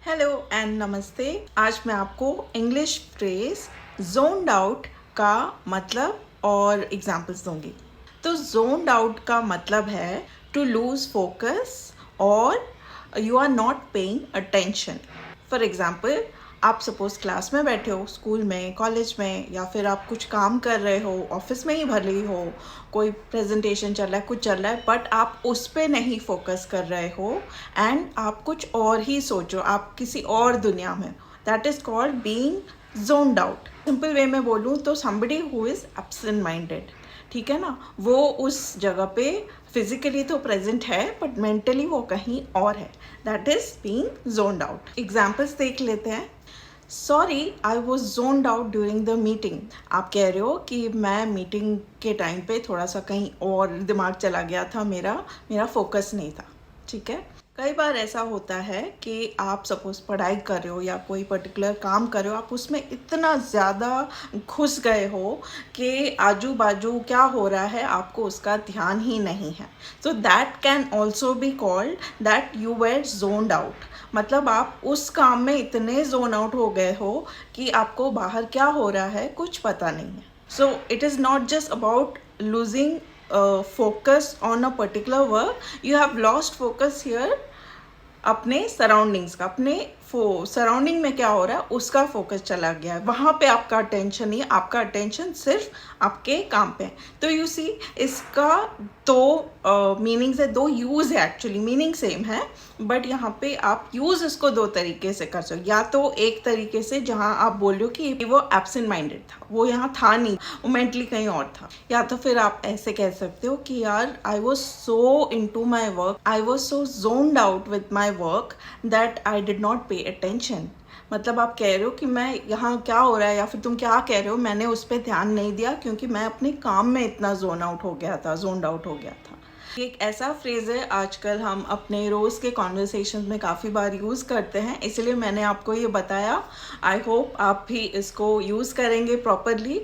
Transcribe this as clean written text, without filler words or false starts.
Hello and नमस्ते। आज मैं आपको इंग्लिश फ्रेज जोन्ड आउट का मतलब और एग्जांपल्स दूंगी। तो जोन्ड आउट का मतलब है टू लूज फोकस और you are not paying attention. For example, आप सपोज क्लास में बैठे हो, स्कूल में, कॉलेज में, या फिर आप कुछ काम कर रहे हो, ऑफिस में ही भले ही हो, कोई प्रेजेंटेशन चल रहा है, कुछ चल रहा है, बट आप उस पर नहीं फोकस कर रहे हो एंड आप कुछ और ही सोचो, आप किसी और दुनिया में। That is called being zoned out. Simple way में बोलूँ तो somebody who is absent minded, ठीक है ना। वो उस जगह पे फिजिकली तो प्रेजेंट है बट मेंटली वो कहीं और है। That is being zoned out. Examples देख लेते हैं। Sorry, I was zoned out during the meeting. आप कह रहे हो कि मैं मीटिंग के टाइम पे थोड़ा सा कहीं और दिमाग चला गया था, मेरा फोकस नहीं था। ठीक है। कई बार ऐसा होता है कि आप सपोज पढ़ाई कर रहे हो या कोई पर्टिकुलर काम कर रहे हो, आप उसमें इतना ज़्यादा घुस गए हो कि आजू बाजू क्या हो रहा है आपको उसका ध्यान ही नहीं है। So that can also be called that you were zoned out. मतलब आप उस काम में इतने जोन आउट हो गए हो कि आपको बाहर क्या हो रहा है कुछ पता नहीं है। So it is not just about losing focus on a particular work, you have lost focus here अपने सराउंडिंग्स का, अपने सराउंडिंग में क्या हो रहा है उसका फोकस चला गया है। वहाँ पे आपका अटेंशन नहीं है, आपका अटेंशन सिर्फ आपके काम पे है। तो यू सी, इसका दो मीनिंग्स है, दो यूज़ है। एक्चुअली मीनिंग सेम है बट यहाँ पे आप यूज़ इसको दो तरीके से कर सकते हो। या तो एक तरीके से जहाँ आप बोल रहे हो कि वो एब्सेंट माइंडेड था, वो यहाँ था नहीं, वो मेंटली कहीं और था। या तो फिर आप ऐसे कह सकते हो कि यार I was so into my work, I was so zoned out with my work that I did not pay attention. मतलब आप कह रहे हो कि मैं यहाँ क्या हो रहा है, या फिर तुम क्या कह रहे हो, मैंने उस पर ध्यान नहीं दिया क्योंकि मैं अपने काम में इतना zoned आउट हो गया था। एक ऐसा फ्रेज है आजकल हम अपने रोज़ के कॉन्वर्सेशन में काफ़ी बार यूज़ करते हैं, इसलिए मैंने आपको ये बताया। आई होप आप भी इसको यूज़ करेंगे प्रॉपरली।